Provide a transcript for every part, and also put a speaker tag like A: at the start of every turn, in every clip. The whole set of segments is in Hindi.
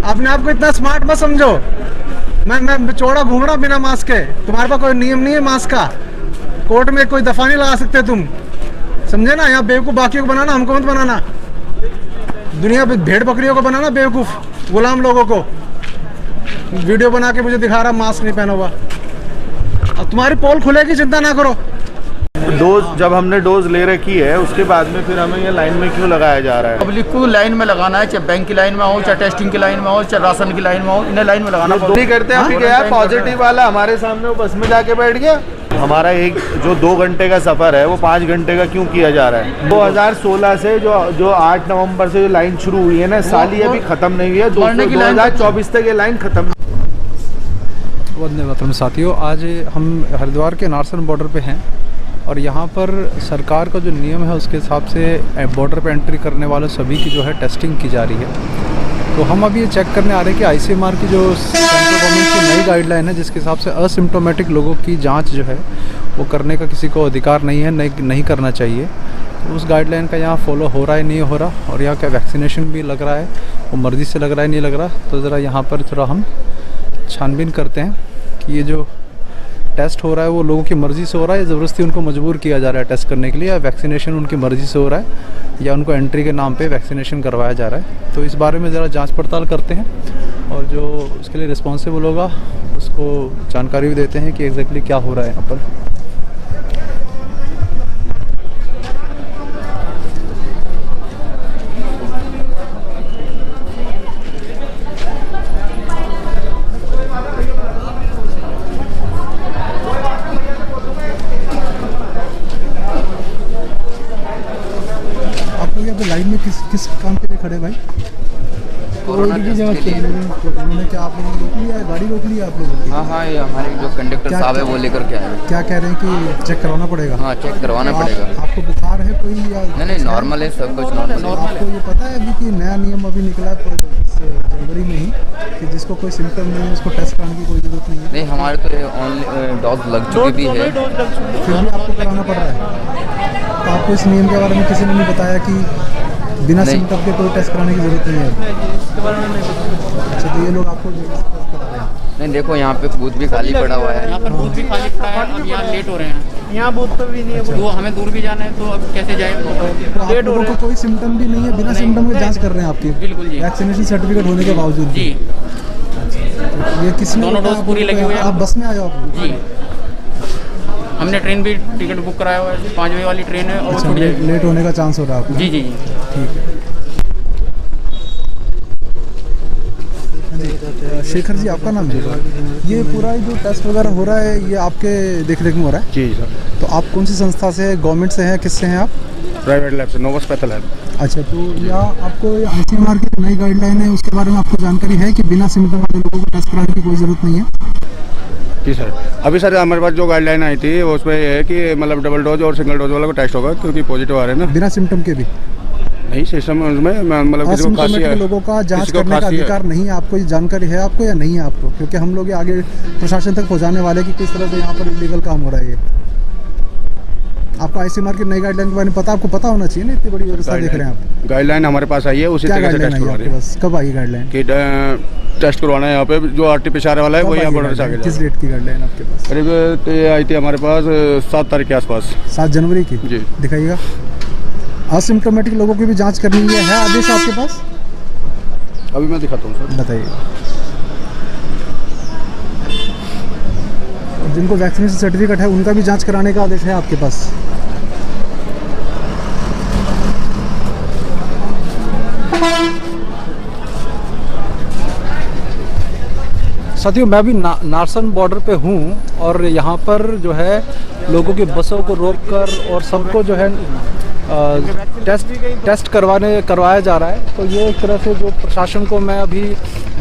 A: अपने आप को इतना स्मार्ट मत समझो। मैं चौड़ा घूम रहा बिना मास्क के, तुम्हारे पास कोई नियम नहीं है मास्क का, कोर्ट में कोई दफा नहीं लगा सकते तुम, समझे ना। यहाँ बेवकूफ़ बाकियों को बनाना, हमको मत बनाना। दुनिया में भेड़ बकरियों को बनाना बेवकूफ़, गुलाम लोगों को। वीडियो बना के मुझे दिखा रहा मास्क नहीं पहना हुआ। अब तुम्हारी पोल खुलेगी, चिंता ना करो।
B: डोज जब हमने डोज ले रखी है उसके बाद में फिर हमें ये लाइन में क्यों लगाया जा रहा है?
C: पब्लिक को लाइन में लगाना है, चाहे बैंक की लाइन में हो, चाहे टेस्टिंग की लाइन में हो, चाहे राशन की लाइन में हो, इन्हें लाइन में लगाना
B: नहीं करते हैं। अभी क्या है, पॉजिटिव वाला हमारे सामने वो बस में जाके बैठ गया। हमारा एक जो 2 घंटे का सफ़र है वो 5 घंटे का क्यों किया जा रहा है? 2016 से जो 8 नवंबर से जो लाइन शुरू हुई है ना, साल ही अभी ख़त्म नहीं हुई है। 2024 तक ये लाइन ख़त्म।
D: वंदे मातरम साथियों, आज हम हरिद्वार के नारसन बॉर्डर पे हैं और यहाँ पर सरकार का जो नियम है उसके हिसाब से बॉर्डर पे एंट्री करने वाले सभी की जो है टेस्टिंग की जा रही है। तो हम अभी ये चेक करने आ रहे हैं कि आईसीएमआर की जो सेंट्रल गवर्नमेंट की नई गाइडलाइन है, जिसके हिसाब से असिम्प्टोमेटिक लोगों की जांच जो है वो करने का किसी को अधिकार नहीं है, नहीं करना चाहिए। तो उस गाइडलाइन का यहाँ फॉलो हो रहा है, नहीं हो रहा, और यहाँ क्या वैक्सीनेशन भी लग रहा है, वो मर्ज़ी से लग रहा है, नहीं लग रहा। तो ज़रा यहाँ पर थोड़ा हम छानबीन करते हैं कि ये जो टेस्ट हो रहा है वो लोगों की मर्ज़ी से हो रहा है या ज़बरदस्ती उनको मजबूर किया जा रहा है टेस्ट करने के लिए, या वैक्सीनेशन उनकी मर्ज़ी से हो रहा है या उनको एंट्री के नाम पे वैक्सीनेशन करवाया जा रहा है। तो इस बारे में ज़रा जांच पड़ताल करते हैं और जो उसके लिए रिस्पॉन्सिबल होगा उसको जानकारी भी देते हैं कि एग्जैक्टली क्या हो रहा है यहाँ पर। लाइन में किस काम के लिए खड़े भाई?
C: कोरोना की जांच के लिए।
D: उन्होंने क्या आप लोगों को रोक लिया है? गाड़ी रोक लिया आप लोगों की?
C: हाँ, ये हमारे जो कंडक्टर साहब है वो लेकर के आए।
D: क्या कह रहे हैं कि चेक करवाना पड़ेगा?
C: हाँ, चेक करवाना पड़ेगा।
D: आपको बुखार है कोई या?
C: नहीं, नॉर्मल है, सब कुछ नॉर्मल है।
D: आपको ये पता है अभी कि नया नियम अभी निकला है जनवरी में ही कि जिसको कोई सिम्टम नहीं है उसको टेस्ट कराने की कोई जरूरत नहीं है?
C: नहीं, हमारे तो ऑनली डोज लग चुकी भी है,
D: फिर भी आपको कराना पड़ रहा है। तो आपको इस नियम के बारे में किसी ने नहीं बताया कि बिना सिम्टम के कोई टेस्ट कराने की जरूरत नहीं है? अच्छा, तो ये लोग आपको
C: नहीं, देखो यहाँ पे बूथ भी खाली पड़ा हुआ है।
E: यहाँ पर बूथ भी खाली पड़ा है। अब यहाँ लेट हो रहे हैं, यहाँ बूथ पर भी नहीं है। तो हमें दूर भी जाना है, तो अब कैसे जाए?
D: तो आप लोगों को कोई सिम्टम भी नहीं है, बिना सिम्टम के जांच कर रहे हैं आपकी?
E: बिल्कुल जी,
D: वैक्सीनेशन सर्टिफिकेट होने के बावजूद
E: जी।
D: ये किसने?
E: दोनों डोज पूरी लगी हुई है।
D: आप बस में आ जाओ आप
E: जी, हमने ट्रेन भी टिकट बुक कराया हुआ है, 5 बजे वाली ट्रेन है और
D: अच्छा, लेट होने का चांस हो रहा है आपको?
E: जी जी जी,
D: ठीक है। शेखर जी, आपका नाम है? ये पूरा जो टेस्ट वगैरह हो रहा है ये आपके देखरेख में हो रहा है?
B: जी सर।
D: तो आप कौन सी संस्था से, गवर्नमेंट से हैं, किससे हैं आप?
B: प्राइवेट लैब से, नोवस पैथल लैब।
D: अच्छा, तो यहाँ आपको आईसीएमआर की नई गाइडलाइन है उसके बारे में आपको जानकारी है कि बिना सिम्टम वाले लोगों को टेस्ट कराने की कोई ज़रूरत नहीं है?
B: जी सर। अभी सर हमारे पास जो गाइडलाइन आई थी वो उसमें ये है कि मतलब डबल डोज और सिंगल डोज वाला को टेस्ट होगा, क्योंकि पॉजिटिव आ रहे हैं ना।
D: बिना सिम्टम के भी?
B: नहीं, सिस्टम में मतलब किसी को खांसी है,
D: लोगों का जांच करने का अधिकार नहीं है। आपको ये जानकारी है आपको या नहीं है आपको? क्योंकि हम लोग ये आगे प्रशासन तक पहुंचाने वाले कि किस तरह से यहाँ पर इलीगल काम हो रहा है। ये आपको आईसीएमआर की नई गाइडलाइन के बारे में पता, आपको पता होना चाहिए ना, इतनी बड़ी व्यवस्था देख रहे हैं आप।
B: गाइडलाइन हमारे पास आई है, उसी तरह से टेस्ट करवा रहे हैं।
D: कब आई गाइडलाइन?
B: कि टेस्ट करवाना है यहाँ पे, जो आरटी-पीसीआर वाला है वो यहाँ बॉर्डर से आगे।
D: किस डेट की गाइडलाइन आपके पास?
B: करीब ये आई थी हमारे पास 7 तारीख के आसपास।
D: 7 जनवरी की?
B: जी।
D: दिखाइएगा। असिम्प्टोमेटिक लोगों की भी जांच करनी है आदेश आपके पास?
B: अभी मैं दिखाता हूँ सर,
D: बताइए। जिनको वैक्सीनेशन सर्टिफिकेट है उनका भी जांच कराने का आदेश है आपके पास? साथियों, मैं भी नारसन बॉर्डर पे हूँ और यहाँ पर जो है लोगों की बसों को रोककर और सबको जो है टेस्ट करवाया जा रहा है। तो ये एक तरह से जो प्रशासन को मैं अभी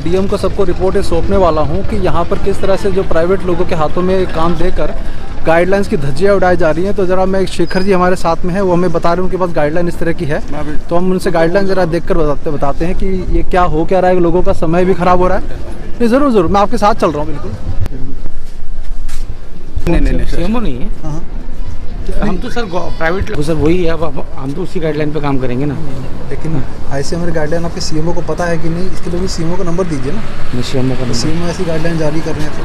D: डीएम को सबको रिपोर्टें सौंपने वाला हूँ कि यहाँ पर किस तरह से जो प्राइवेट लोगों के हाथों में काम देकर गाइडलाइंस की धज्जियाँ उड़ाई जा रही हैं। तो ज़रा मैं शेखर जी हमारे साथ में है, वो हमें बता रहे हैं उनके पास गाइडलाइन इस तरह की है। तो हम उनसे गाइडलाइन ज़रा देखकर बताते हैं कि ये क्या हो क्या रहा है, लोगों का समय भी ख़राब हो रहा है। नहीं, ज़रूर मैं आपके साथ चल रहा हूँ। बिल्कुल
E: नहीं सेमो नहीं है।
D: हाँ,
E: हम तो सर प्राइवेट सर वही है, अब हम तो उसी गाइडलाइन पे काम करेंगे ना।
D: लेकिन आईसीएमआर गाइडलाइन आपके सीएमओ को पता है कि नहीं, इसके लिए भी सीएमओ का नंबर दीजिए ना।
E: सीएमओ का
D: सीएमओ ऐसी गाइडलाइन जारी कर रहे हैं तो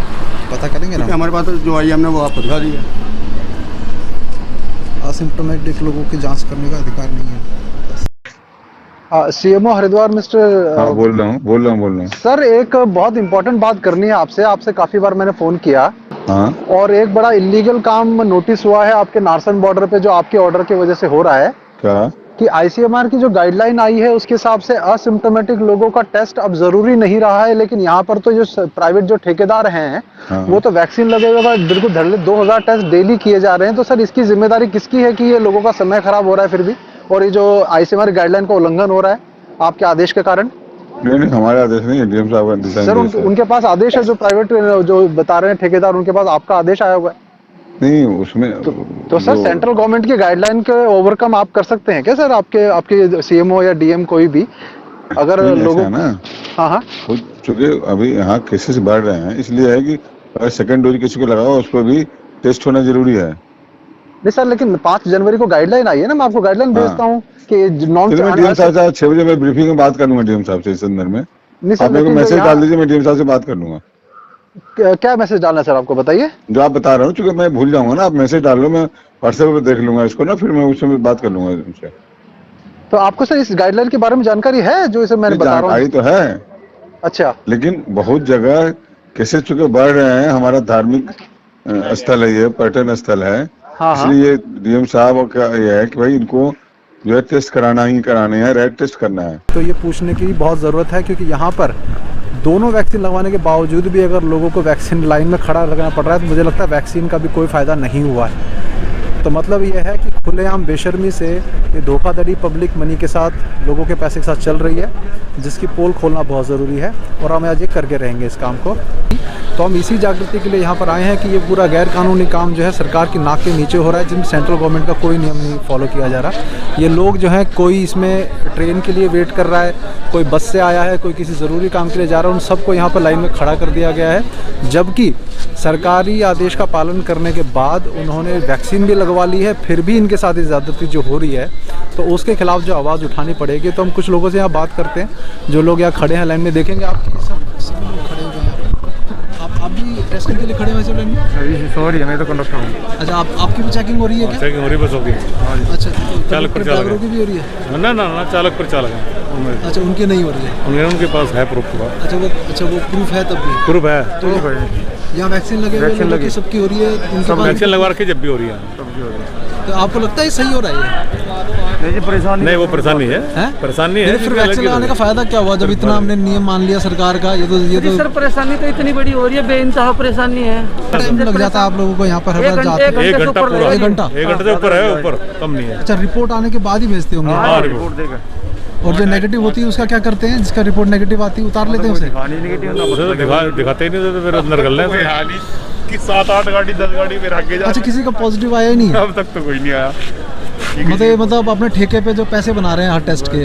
D: पता करेंगे ना।
F: हमारे पास जो आई हमने वो आपको दिखा दी है।
D: असिम्प्टोमेटिक लोगों की जांच करने का अधिकार नहीं है। सीएमओ हरिद्वार मिस्टर
G: हाँ, बोल रहा हूँ
D: सर, एक बहुत इंपॉर्टेंट बात करनी है आपसे काफी बार मैंने फोन किया।
G: हाँ
D: और एक बड़ा इलीगल काम नोटिस हुआ है आपके नारसन बॉर्डर पे, जो आपके ऑर्डर की वजह से हो रहा है।
G: क्या
D: कि आईसीएमआर की जो गाइडलाइन आई है उसके हिसाब से असिम्प्टोमेटिक लोगों का टेस्ट अब जरूरी नहीं रहा है, लेकिन यहाँ पर तो जो प्राइवेट जो ठेकेदार हैं
G: हाँ।
D: वो तो वैक्सीन लगेगा बिल्कुल धड़ल्ले 2000 टेस्ट डेली किए जा रहे हैं। तो सर इसकी जिम्मेदारी किसकी है कि ये लोगों का समय खराब हो रहा है फिर भी, और ये जो आईसीएमआर गाइडलाइन का उल्लंघन हो रहा है आपके आदेश के कारण?
G: नहीं, हमारा आदेश नहीं है, डीएम साहब का डिजाइन
D: सर उनके पास आदेश है, जो प्राइवेट जो बता रहे हैं ठेकेदार, उनके पास आपका आदेश आया हुआ है।
G: नहीं उसमें
D: तो सर सेंट्रल गवर्नमेंट की गाइडलाइन के ओवरकम आप कर सकते हैं क्या सर? आपके सीएमओ या डीएम कोई भी अगर लोगों
G: ना,
D: हाँ
G: चूंकि अभी यहाँ केसेस बढ़ रहे हैं, इसलिए है कि अगर सेकंड डोज किसी को लगाओ उस पर भी टेस्ट होना जरूरी है।
D: नहीं सर, लेकिन 5 जनवरी को गाइडलाइन आई है ना, मैं आपको गाइडलाइन भेजता हूँ कि नॉन।
G: डीएम साहब से 6 बजे मैं ब्रीफिंग में बात कर लूंगा डीएम साहब से इस संदर्भ में। आप मेरे को मैसेज डाल दीजिए, मैं डीएम साहब से बात कर लूंगा।
D: क्या मैसेज डालना है सर आपको, बताइए।
G: जो आप बता रहे हो, चूंकि मैं भूल जाऊंगा ना, आप मैसेज डाल लो, मैं व्हाट्सएप पे देख लूंगा इसको ना, फिर मैं उससे बात कर लूंगा उनसे।
D: तो आपको सर इस गाइडलाइन के बारे में जानकारी है जो इसे मैंने बता रहा हूँ?
G: तो है, अच्छा, लेकिन बहुत जगह केसेस चूंकि बढ़ रहे हैं, हमारा धार्मिक स्थल है, ये पर्यटन स्थल है, इसलिए डीएम साहब का ये है कि भाई इनको जो है टेस्ट कराना ही कराने हैं, रैट टेस्ट करना है।
D: तो ये पूछने की बहुत ज़रूरत है, क्योंकि यहाँ पर दोनों वैक्सीन लगवाने के बावजूद भी अगर लोगों को वैक्सीन लाइन में खड़ा लगना पड़ रहा है, तो मुझे लगता है वैक्सीन का भी कोई फ़ायदा नहीं हुआ है। तो मतलब ये है कि खुलेआम बेशर्मी से ये धोखाधड़ी पब्लिक मनी के साथ, लोगों के पैसे के साथ चल रही है, जिसकी पोल खोलना बहुत ज़रूरी है, और हम आज ये करके रहेंगे इस काम को। तो हम इसी जागृति के लिए यहाँ पर आए हैं कि ये पूरा गैर कानूनी काम जो है सरकार की नाक के नीचे हो रहा है, जिसमें सेंट्रल गवर्नमेंट का कोई नियम नहीं फॉलो किया जा रहा। ये लोग जो हैं, कोई इसमें ट्रेन के लिए वेट कर रहा है, कोई बस से आया है, कोई किसी ज़रूरी काम के लिए जा रहा है, उन सबको यहाँ पर लाइन में खड़ा कर दिया गया है। जबकि सरकारी आदेश का पालन करने के बाद उन्होंने वैक्सीन भी लगवा ली है, फिर भी इनके साथ ज़्यादती जो हो रही है, तो उसके खिलाफ जो आवाज़ उठानी पड़ेगी। तो हम कुछ लोगों से यहाँ बात करते हैं, जो लोग यहाँ खड़े हैं लाइन में, देखेंगे आप सब लोग खड़े हुए हैं। आप भी टेस्टिंग के लिए खड़े हुए हैं लाइन में?
H: सॉरी, मैं तो कंडक्टर हूँ।
D: अच्छा, आपकी भी चेकिंग हो रही है क्या?
H: चेकिंग हो रही है, बस होगी।
D: अच्छा,
H: चालक पर चालक
D: ड्राइवरों की भी हो रही है?
H: ना, चालक पर चालक है।
D: अच्छा, उनके नहीं हो रही है?
H: उनके पास है प्रूफ पूरा।
D: अच्छा, वो प्रूफ है तब भी?
H: प्रूफ है।
D: तो यहाँ वैक्सीन लगे हुए सबकी हो रही है?
H: सब वैक्सीन लगवा रखी, जब भी हो रही है।
D: तो आपको लगता है सही हो रहा है?
H: नहीं, वो परेशानी है, परेशानी है।
D: फिर वैक्सीन लगाने का फायदा क्या हुआ जब इतना हमने नियम मान लिया सरकार का? ये तो
I: सर परेशानी तो इतनी बड़ी हो रही है, बेइंतहा परेशानी है।
D: टाइम लग जाता है आप लोगों को यहाँ पर?
H: 1 घंटा पूरा,
D: 1 घंटा
H: से ऊपर है, ऊपर कम नहीं है।
D: अच्छा, रिपोर्ट आने के बाद ही भेजते होंगे?
H: हाँ, रिपोर्ट देगा।
D: और जो नेगेटिव होती है उसका क्या करते हैं? जिसका रिपोर्ट नेगेटिव आती है उतार लेते हैं उसे?
H: दिखाते ही नहीं, तो फिर अंदर कर लें। 7-8 गाड़ी 10 गाड़ी फिर आगे जा।
D: अच्छा, किसी का पॉजिटिव आया ही नहीं?
H: अब तक तो कोई नहीं आया।
D: मतलब अपने ठेके पे जो पैसे बना रहे हैं हर टेस्ट के,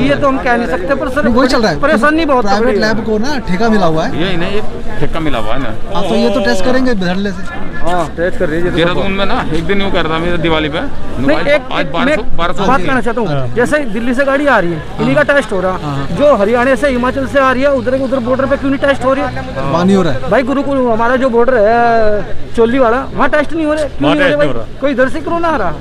I: ये तो हम कह नहीं सकते, पर सर
D: वही चल रहा है।
I: परेशानी बहुत है।
D: प्राइवेट लैब को ना ठेका मिला हुआ है,
E: ये नहीं, ये ठेका मिला हुआ है ना।
D: हाँ, तो ये तो टेस्ट करेंगे धड़ल्ले से।
H: हाँ, टेस्ट कर रही है।
E: देहरादून में ना एक दिन यूँ कर रहा मैं दिवाली पे, आज 1200
I: बात करना चाहता हूँ। जैसे दिल्ली से गाड़ी आ रही है, इन्हीं का टेस्ट हो रहा है। जो हरियाणा से, हिमाचल से आ रही है, उधर बॉर्डर पे क्यों नहीं टेस्ट हो रही है?
D: वहाँ नहीं हो रहा है
I: भाई। गुरुकुल हमारा जो बॉर्डर है चोली वाला, वहाँ टेस्ट नहीं हो रहे। कोई इधर से क्यों ना आ रहा?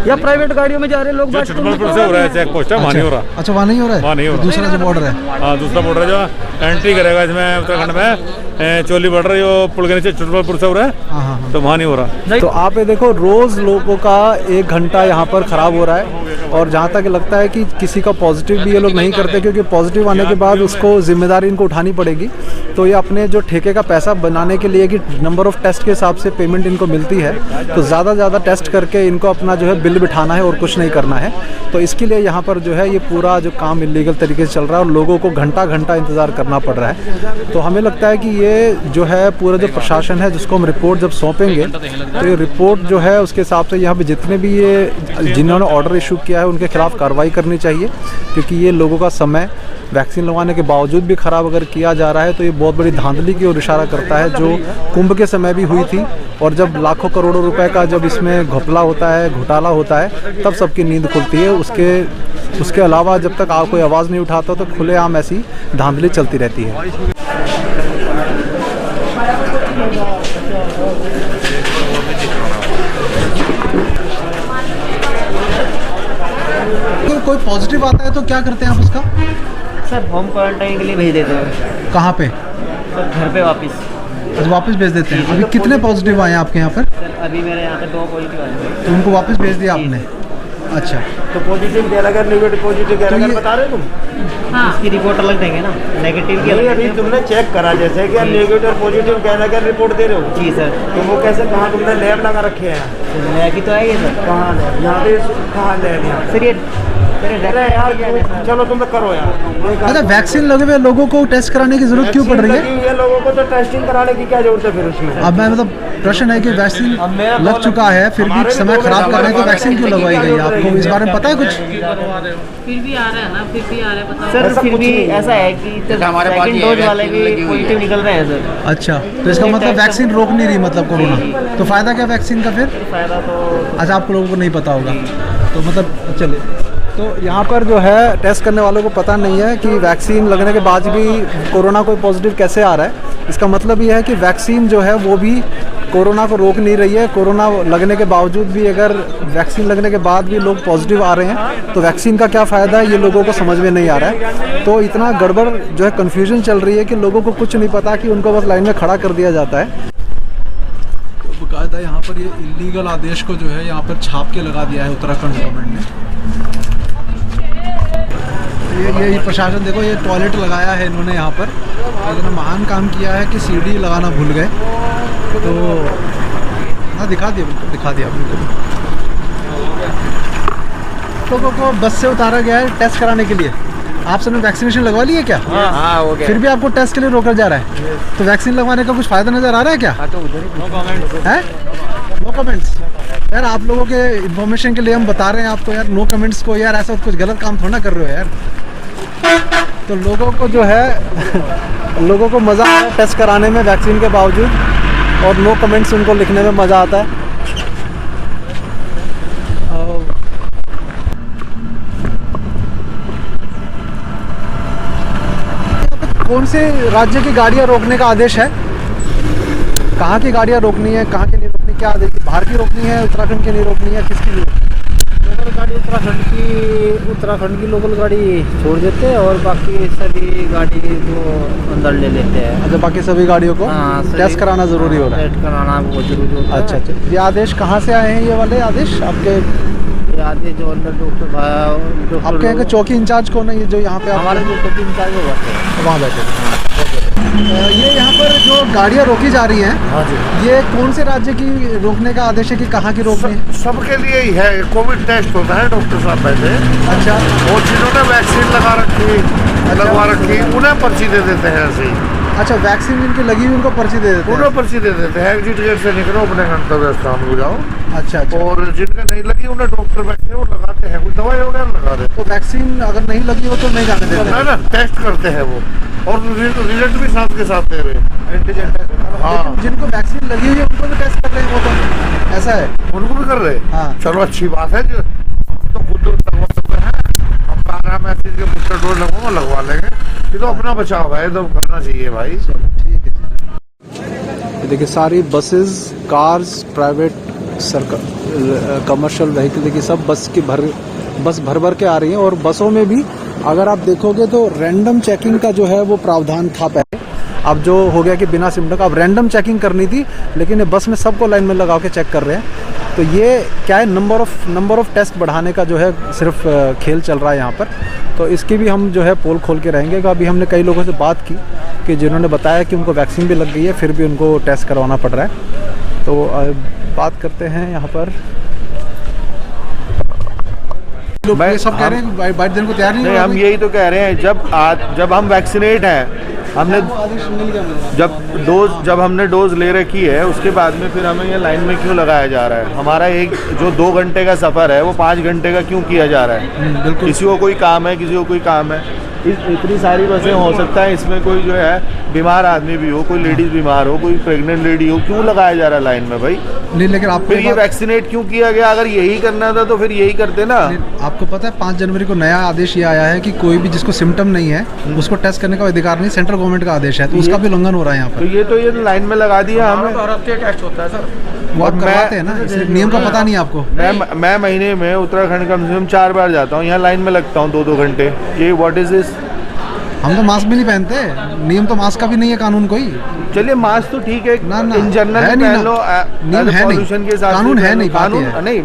I: या प्राइवेट गाड़ियों में जा रहे लोग?
H: छतरपुर से हो रहा है, चेक पोस्ट है, वहाँ नहीं हो रहा।
D: अच्छा, वहाँ नहीं हो रहा है?
H: वहाँ नहीं हो रहा।
D: दूसरा जो बॉर्डर है?
H: हाँ, दूसरा बॉर्डर जो एंट्री करेगा इसमें उत्तराखंड में, चोली बॉर्डर जो पुल के नीचे छतरपुर से हो रहा है, तो वहाँ नहीं हो रहा।
D: तो आप ये देखो, रोज लोगों का 1 घंटा यहाँ पर खराब हो रहा है, और जहाँ तक लगता है कि किसी का पॉजिटिव भी ये लोग नहीं करते, क्योंकि पॉजिटिव आने के बाद उसको जिम्मेदारी इनको उठानी पड़ेगी। तो ये अपने जो ठेके का पैसा बनाने के लिए कि नंबर ऑफ टेस्ट के हिसाब से पेमेंट इनको मिलती है, तो ज़्यादा टेस्ट करके इनको अपना जो है बिल बिठाना है और कुछ नहीं करना है। तो इसके लिए यहाँ पर जो है ये पूरा जो काम इलीगल तरीके से चल रहा है, और लोगों को घंटा इंतज़ार करना पड़ रहा है। तो हमें लगता है कि ये जो है पूरा जो प्रशासन है, जिसको हम रिपोर्ट जब सौंपेंगे, तो ये रिपोर्ट जो है उसके हिसाब से यहाँ पे जितने भी ये जिन्होंने ऑर्डर इशू किया है उनके खिलाफ कार्रवाई करनी चाहिए, क्योंकि ये लोगों का समय वैक्सीन लगवाने के बावजूद भी ख़राब अगर किया जा रहा है तो ये बहुत बड़ी धांधली की ओर इशारा करता है, जो कुंभ के समय भी हुई थी। और जब लाखों करोड़ों रुपए का जब इसमें घपला होता है, घोटाला होता है, तब सबकी नींद खुलती है। उसके अलावा जब तक कोई आवाज़ नहीं उठाता तो खुलेआम ऐसी धांधली चलती रहती है।
A: कोई पॉजिटिव आता है तो क्या करते हैं आप उसका?
I: सर होम क्वारंटाइन के लिए भेज देते हैं।
A: कहाँ पे?
I: सर घर पे वापस।
A: अच्छा, वापस भेज देते हैं। अभी कितने पॉजिटिव आए हैं आपके यहाँ पर?
I: सर अभी मेरे यहाँ पे 2 पॉजिटिव आए हैं।
A: तो उनको वापस भेज दिया आपने? अच्छा,
B: तो पॉजिटिव गैरागर नेगेटिव पॉजिटिव गैरागर बता रहे तुम?
I: हाँ इसकी रिपोर्ट अलग देंगे ना, नेगेटिव की
B: नहीं, अभी तुमने चेक करा जैसे कि नेगेटिव और पॉजिटिव गैरागर रिपोर्ट दे रहे हो।
I: जी सर।
B: तो वो कैसे, कहाँ तुमने लैब लगा रखे हैं?
I: लैब की तो है ये सर।
B: कहाँ लैब? यहाँ पे कहाँ लैब? यहाँ
I: सर ये
B: यार चलो तुम तो करो यार।
A: अच्छा, वैक्सीन लगे हुए लोगों को टेस्ट कराने की जरूरत क्यों पड़ रही है?
B: ये लोगों को तो टेस्टिंग कराने की क्या जरूरत है फिर उसमें?
A: अब मैं मतलब प्रश्न है कि वैक्सीन लग चुका है फिर भी समय खराब कर रहे हैं, तो वैक्सीन क्यों लगवाई गई? आपको इस बारे में पता है कुछ?
E: फिर भी आ रहा है ना, फिर भी आ रहा है, पता
I: सर फिर भी ऐसा है कि
E: हमारे पास
I: सेकंड डोज वाले भी पॉजिटिव निकल रहे हैं सर।
A: अच्छा, तो इसका मतलब वैक्सीन रोक नहीं रही मतलब कोरोना, तो फायदा क्या वैक्सीन का फिर?
I: फायदा तो
A: अच्छा, आप लोगों को नहीं पता होगा तो मतलब चलिए।
D: तो यहाँ पर जो है टेस्ट करने वालों को पता नहीं है कि वैक्सीन लगने के बाद भी कोरोना कोई पॉजिटिव कैसे आ रहा है। इसका मतलब ये है कि वैक्सीन जो है वो भी कोरोना को रोक नहीं रही है। कोरोना लगने के बावजूद भी अगर वैक्सीन लगने के बाद भी लोग पॉजिटिव आ रहे हैं तो वैक्सीन का क्या फ़ायदा है, ये लोगों को समझ में नहीं आ रहा है। तो इतना गड़बड़ जो है, कन्फ्यूजन चल रही है कि लोगों को कुछ नहीं पता कि उनको बस लाइन में खड़ा कर दिया जाता है। तो बाकायदा यहाँ पर ये इलीगल आदेश को जो है यहाँ पर छाप के लगा दिया है उत्तराखंड गवर्नमेंट ने। ये प्रशासन देखो, ये टॉयलेट लगाया है इन्होंने यहाँ पर। इन्होंने महान काम किया है कि सीढ़ी लगाना भूल गए। तो हाँ, दिखा दिया बिल्कुल। लोगों को बस से उतारा गया है टेस्ट कराने के लिए। आप सबने वैक्सीनेशन लगवा ली है क्या?
C: हाँ हो गया।
A: फिर भी आपको टेस्ट के लिए रोका जा रहा है, तो वैक्सीन लगवाने का कुछ फ़ायदा नज़र आ रहा है क्या? नो कमेंट्स यार। आप लोगों के इन्फॉर्मेशन के लिए हम बता रहे हैं आपको यार, नो कमेंट्स को यार, ऐसा कुछ गलत काम थोड़ा कर रहे हो यार। तो लोगों को जो है, लोगों को मज़ा आता है टेस्ट कराने में वैक्सीन के बावजूद, और नो कमेंट्स उनको लिखने में मज़ा आता है। कौन से राज्य की गाड़ियाँ रोकने का आदेश है? कहाँ की गाड़ियाँ रोकनी है, कहाँ की नहीं रोकनी, क्या आदेश? बाहर की रोकनी है, उत्तराखंड की नहीं रोकनी है, किसकी नहीं रोकनी?
I: लोकल गाड़ी उत्तराखंड की लोकल गाड़ी छोड़ देते हैं और बाकी सभी गाड़ी को अंदर ले लेते हैं।
A: अच्छा, बाकी सभी गाड़ियों को टेस्ट कराना ज़रूरी हो रहा है?
I: टेस्ट कराना बहुत जरूरी होता है।
A: अच्छा, ये आदेश कहाँ से आए हैं, ये वाले आदेश आपके?
I: ये आदेश जो अंदर डॉक्टर
A: आपके यहाँ के चौकी इंचार्ज कौन है, ये जो यहाँ पे
I: हमारे जो चौकी इंचार्ज है
A: वहाँ बैठे? ये यहाँ पर जो गाड़ियाँ रोकी जा रही हैं,
B: हाँ जी,
A: ये कौन से राज्य की रोकने का आदेश है कि कहाँ की रोकनी है?
B: सबके लिए ही है। कोविड टेस्ट होता है, डॉक्टर साहब बैठे।
A: अच्छा,
B: और जिन्होंने वैक्सीन लगवा रखी उन्हें पर्ची दे देते हैं ऐसे ही।
A: अच्छा, वैक्सीन जिनकी लगी हुई उनको पर्ची दे देते हैं?
B: उन्हें पर्ची दे देते हैं, एग्जिट गेट से निकलो, अपने गंतव्य स्थान को जाओ।
A: अच्छा,
B: और जिनके नहीं लगी उन्हें डॉक्टर बैठे वो लगाते हैं, कुछ दवाई वगैरह लगा देते
A: तो वैक्सीन अगर नहीं लगी हो तो नहीं जाने देते
B: हैं ना, टेस्ट करते हैं वो, और रिजल्ट भी साथ के साथ दे रहे हैं, एंटीजन टेस्ट। हाँ,
A: जिनको वैक्सीन लगी हुई है उनको भी टेस्ट कर रहे हैं, वो तो ऐसा है?
B: उनको भी कर रहे हैं।
A: हाँ।
B: चलो अच्छी बात है, जो तो खुद लगवा सकते हैं। हम कहा मैसेज के बूस्टर डोज लगवा लेंगे, ये तो अपना बचाव है, तो करना चाहिए भाई।
A: ठीक है।
D: देखिए सारी बसेस, कार्स, प्राइवेट, सरकार, कमर्शियल व्हीकल, देखिए सब बस भर के आ रही हैं। और बसों में भी अगर आप देखोगे तो रैंडम चेकिंग का जो है वो प्रावधान था पहले। अब जो हो गया कि बिना सिम्टम का अब रैंडम चेकिंग करनी थी, लेकिन ये बस में सबको लाइन में लगा के चेक कर रहे हैं। तो ये क्या है, नंबर ऑफ टेस्ट बढ़ाने का जो है सिर्फ खेल चल रहा है यहाँ पर। तो इसकी भी हम जो है पोल खोल के रहेंगे। अभी हमने कई लोगों से बात की कि जिन्होंने बताया कि उनको वैक्सीन भी लग गई है, फिर भी उनको टेस्ट करवाना पड़ रहा है। तो बात करते हैं यहाँ पर। लोग ये सब कह रहे हैं कि बाइट देने को तैयार नहीं।
B: हम यही तो कह रहे हैं, जब हम वैक्सीनेट हैं, हमने जब हमने डोज ले रखी है, उसके बाद में फिर हमें ये लाइन में क्यों लगाया जा रहा है? हमारा एक जो 2 घंटे का सफ़र है वो 5 घंटे का क्यों किया जा रहा है?
A: बिल्कुल।
B: किसी को कोई काम है, किसी को कोई काम है। इतनी सारी बसें हो सकता है इसमें कोई जो है बीमार आदमी भी हो, कोई लेडीज बीमार हो, कोई प्रेग्नेंट लेडी हो, क्यों लगाया जा रहा है लाइन में भाई?
A: नहीं लेकिन आपको
B: फिर ये वैक्सीनेट क्यों किया गया? अगर यही करना था तो फिर यही करते ना।
A: आपको पता है 5 जनवरी को नया आदेश ये आया है कि कोई भी जिसको सिम्टम नहीं है उसको टेस्ट करने का अधिकार नहीं, सेंट्रल गवर्नमेंट का आदेश है, तो उसका भी उल्लंघन हो रहा है यहाँ पर।
B: तो ये लाइन में लगा दिया हमें।
C: हर हफ्ते टेस्ट होता है सर,
A: वो आप करवाते हैं ना, इसलिए नियम का पता नहीं है आपको।
B: मैं महीने में उत्तराखंड कम से कम 4 बार जाता हूँ, यहाँ लाइन में लगता हूँ 2-2 घंटे। ये व्हाट इज दिस?
A: हम तो मास्क भी नहीं पहनते, नियम तो मास्क का भी नहीं है कानून कोई।
B: चलिए मास्क तो ठीक है,
A: ना
B: इन जनरल
A: है नहीं
B: पहन लो,
A: नियम है
B: पॉल्यूशन के हिसाब से
A: कानून है नहीं,
B: कानून नहीं,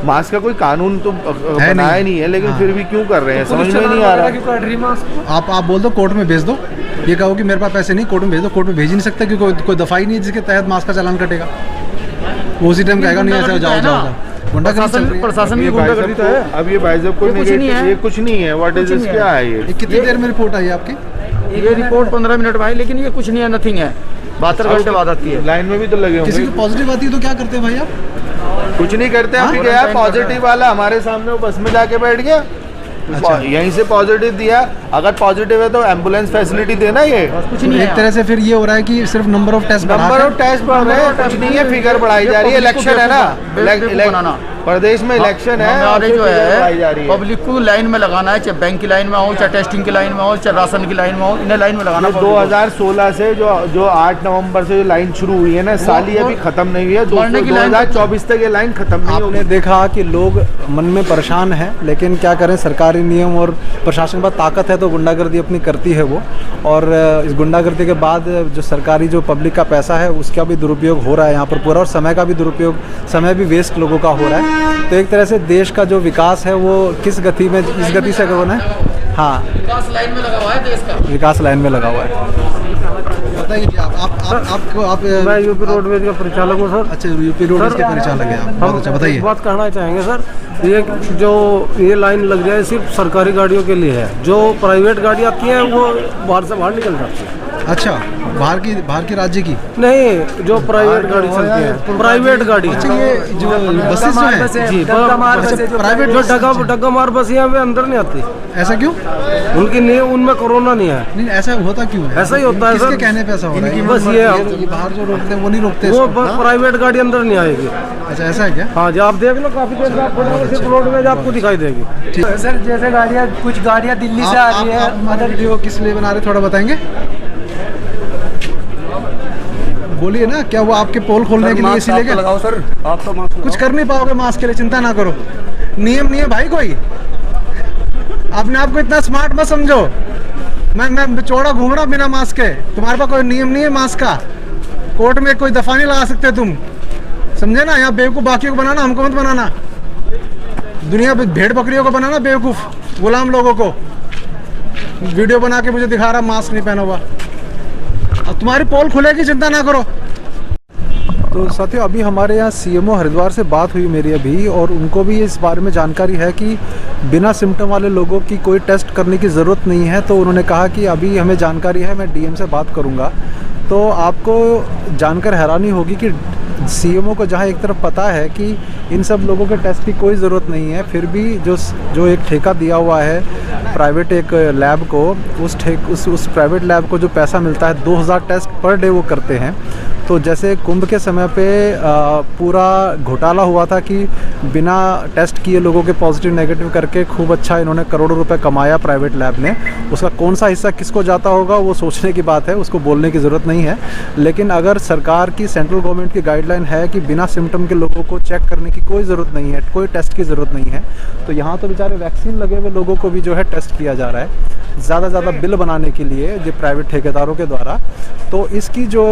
B: मास्क का कोई कानून तो बनाया नहीं है, लेकिन फिर भी क्यों कर रहे हैं समझ में नहीं आ रहा।
A: आप बोल दो कोर्ट में भेज दो, ये कहो कि मेरे पास पैसे नहीं, कोर्ट में भेज दो, कोर्ट में भेज ही नहीं सकते क्योंकि कोई दफा ही नहीं है जिसके तहत मास्क का चालान कटेगा। वो उसी टाइम कहेगा नहीं ऐसा जाओ जाओ।
C: प्रशासन की गुंडागर्दी तो है।
B: अब ये भाई साहब ये कुछ नहीं है, व्हाट इज दिस? क्या है ये?
A: कितनी देर में रिपोर्ट आई आपकी?
C: ये रिपोर्ट 15 मिनट में आई, लेकिन ये कुछ नहीं है, नथिंग है, 72 घंटे बाद आती है।
B: लाइन में भी तो लगे
A: किसी
B: होंगे।
A: की पॉजिटिव आती है तो क्या करते हैं भाई आप?
B: कुछ नहीं करते, अभी गया पॉजिटिव वाला हमारे सामने, वो बस में जाके बैठ गया। यहीं से पॉजिटिव दिया, अगर पॉजिटिव है तो एम्बुलेंस फैसिलिटी देना। ये
C: कुछ नहीं
A: एक तरह से फिर ये हो रहा है कि सिर्फ नंबर ऑफ टेस्ट
B: बढ़ रहे हैं, कुछ नहीं है, फिगर बढ़ाई जा रही है। इलेक्शन है ना, प्रदेश में इलेक्शन है,
C: हमारे जो है पब्लिक को लाइन में लगाना है, चाहे बैंक की लाइन में हो, चाहे टेस्टिंग की लाइन में हो, चाहे राशन की लाइन में हो, इन्हें लाइन में लगाना।
B: 2016 से जो 8 नवंबर से जो लाइन शुरू हुई है ना, साल ये अभी खत्म नहीं हुई है, 2024 तक ये लाइन खत्म नहीं होगी।
D: आपने देखा कि लोग मन में परेशान हैं, लेकिन क्या करें, सरकारी नियम और प्रशासन के पास ताकत है तो गुंडागर्दी अपनी करती है वो। और इस गुंडागर्दी के बाद जो सरकारी जो पब्लिक का पैसा है उसका भी दुरुपयोग हो रहा है यहाँ पर पूरा, और समय का भी दुरुपयोग, समय भी वेस्ट लोगों का हो रहा है। तो एक तरह से देश का जो विकास है वो किस गति में, इस गति से होना है। हाँ,
C: विकास लाइन में लगा हुआ है देश का,
D: विकास लाइन में लगा हुआ है।
A: बताइए जी, आप
I: मैं यूपी रोडवेज का परिचालक हूँ सर।
A: अच्छा, यूपी रोडवेज के परिचालक हैं आप, बहुत अच्छा। बताइए।
I: एक बात कहना चाहेंगे सर, ये लाइन लग जाए सिर्फ सरकारी गाड़ियों के लिए है, जो प्राइवेट गाड़ी आती है वो बाहर से बाहर निकल जाती है।
A: अच्छा, बाहर की राज्य की
I: नहीं, जो प्राइवेट गाड़ी चलती है, प्राइवेट गाड़ी।
A: अच्छा, ये जो बसेस जो है
I: जी, प्राइवेट जो डग्गा मार बस है वे अंदर नहीं आती।
A: ऐसा क्यों?
I: उनकी नहीं, उनमें कोरोना नहीं है।
A: नहीं, ऐसा होता क्यों है?
I: ऐसा ही होता है सर,
A: किसके कहने पे ऐसा हो रहा है?
I: बस ये
A: बाहर जो रोकते हैं वो नहीं रोकते,
I: वो प्राइवेट गाड़ी अंदर नहीं आएगी।
A: अच्छा, ऐसा है क्या?
I: हाँ जी, आप देख लो, काफी देर में रोडवेज आपको दिखाई देगी।
J: सर जैसे गाड़ियाँ, कुछ गाड़ियाँ दिल्ली से आ रही है।
A: हमारा वीडियो किस लिए बना रहे थोड़ा बताएंगे? बोलिए ना, क्या वो आपके पोल खोलने के लिए इसीलिए
F: लगाओ सर, आप तो मास्क
A: कुछ कर नहीं पाओगे मास्क के लिए, चिंता ना करो, नियम नहीं है भाई कोई। अपने आप को इतना स्मार्ट मत समझो। मैं चौड़ा घूम रहा बिना मास्क के, तुम्हारे पास कोई नियम नहीं है मास्क का, कोर्ट में कोई दफा नहीं लगा सकते तुम, समझे ना? यहाँ बेवकूफ़ बाकियों को बनाना, हमको मत बनाना। दुनिया में भेड़ बकरियों को बनाना बेवकूफ़, गुलाम लोगों को। वीडियो बना के मुझे दिखा रहा मास्क नहीं पहना हुआ। अब तुम्हारी पोल खुलेगी, चिंता ना करो।
D: तो साथियों, अभी हमारे यहाँ सीएमओ हरिद्वार से बात हुई मेरी अभी, और उनको भी इस बारे में जानकारी है कि बिना सिम्टम वाले लोगों की कोई टेस्ट करने की ज़रूरत नहीं है। तो उन्होंने कहा कि अभी हमें जानकारी है, मैं डीएम से बात करूँगा। तो आपको जानकर हैरानी होगी कि सीएमओ को जहाँ एक तरफ पता है कि इन सब लोगों के टेस्ट की कोई ज़रूरत नहीं है, फिर भी जो एक ठेका दिया हुआ है प्राइवेट एक लैब को, उस प्राइवेट लैब को जो पैसा मिलता है 2000 टेस्ट पर डे वो करते हैं। तो जैसे कुंभ के समय पे पूरा घोटाला हुआ था कि बिना टेस्ट किए लोगों के पॉजिटिव नेगेटिव करके खूब अच्छा इन्होंने करोड़ों रुपए कमाया प्राइवेट लैब ने। उसका कौन सा हिस्सा किसको जाता होगा वो सोचने की बात है, उसको बोलने की ज़रूरत नहीं है। लेकिन अगर सरकार की, सेंट्रल गवर्नमेंट की गाइडलाइन है कि बिना सिम्टम के लोगों को चेक करने की कोई ज़रूरत नहीं है, कोई टेस्ट की ज़रूरत नहीं है, तो यहाँ तो बेचारे वैक्सीन लगे हुए लोगों को भी जो है टेस्ट किया जा रहा है ज़्यादा बिल बनाने के लिए जो प्राइवेट ठेकेदारों के द्वारा। तो इसकी जो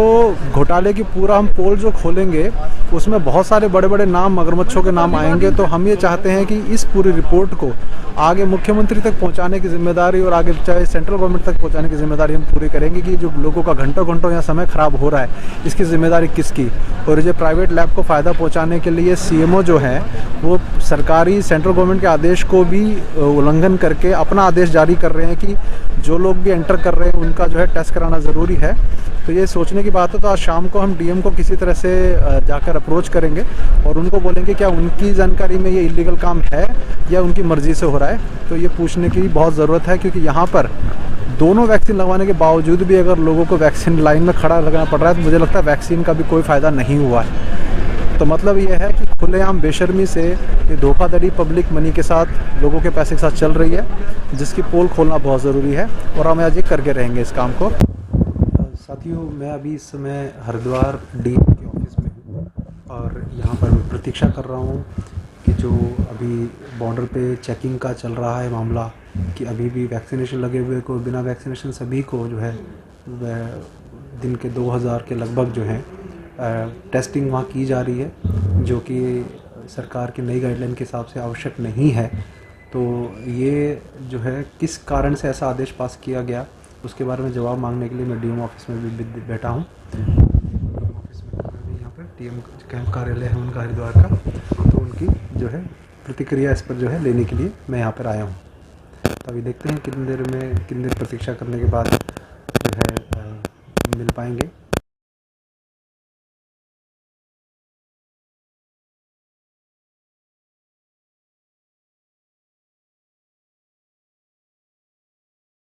D: घोटाले की पूरा हम पोल जो खोलेंगे उसमें बहुत सारे बड़े बड़े नाम, मगरमच्छों के नाम आएंगे। तो हम ये चाहते हैं कि इस पूरी रिपोर्ट को आगे मुख्यमंत्री तक पहुंचाने की जिम्मेदारी और आगे चाहे सेंट्रल गवर्नमेंट तक पहुंचाने की जिम्मेदारी हम पूरी करेंगे कि जो लोगों का घंटों यहाँ समय ख़राब हो रहा है इसकी जिम्मेदारी किसकी। और जो प्राइवेट लैब को फ़ायदा पहुँचाने के लिए सीएमओ जो है वो सरकारी सेंट्रल गवर्नमेंट के आदेश को भी उल्लंघन करके अपना आदेश जारी कर रहे हैं कि नहीं, जो लोग भी एंटर कर रहे हैं उनका जो है टेस्ट कराना ज़रूरी है। तो ये सोचने की बात है। तो आज शाम को हम डीएम को किसी तरह से जाकर अप्रोच करेंगे और उनको बोलेंगे क्या उनकी जानकारी में ये इलीगल काम है या उनकी मर्ज़ी से हो रहा है। तो ये पूछने की बहुत ज़रूरत है, क्योंकि यहाँ पर दोनों वैक्सीन लगवाने के बावजूद भी अगर लोगों को वैक्सीन लाइन में खड़ा लगना पड़ रहा है तो मुझे लगता है वैक्सीन का भी कोई फ़ायदा नहीं हुआ है। तो मतलब ये है कि खुलेआम बेशर्मी से ये धोखाधड़ी पब्लिक मनी के साथ, लोगों के पैसे के साथ चल रही है, जिसकी पोल खोलना बहुत ज़रूरी है और हम आज ये करके रहेंगे इस काम को। साथियों, मैं अभी इस समय हरिद्वार डीएम के ऑफिस में हूँ और यहाँ पर प्रतीक्षा कर रहा हूँ कि जो अभी बॉर्डर पे चेकिंग का चल रहा है मामला, कि अभी भी वैक्सीनेशन लगे हुए को, बिना वैक्सीनेशन सभी को जो है दिन के 2000 के लगभग जो है टेस्टिंग वहाँ की जा रही है, जो कि सरकार की नई गाइडलाइन के हिसाब से आवश्यक नहीं है। तो ये जो है किस कारण से ऐसा आदेश पास किया गया, उसके बारे में जवाब मांगने के लिए मैं डीएम ऑफिस में भी बैठा हूँ। ऑफिस में यहाँ पर डीएम कैंप कार्यालय है उनका हरिद्वार का, तो उनकी जो है प्रतिक्रिया इस पर जो है लेने के लिए मैं यहाँ पर आया हूँ। तो अभी देखते हैं कितनी देर प्रतीक्षा करने के बाद जो है मिल पाएंगे।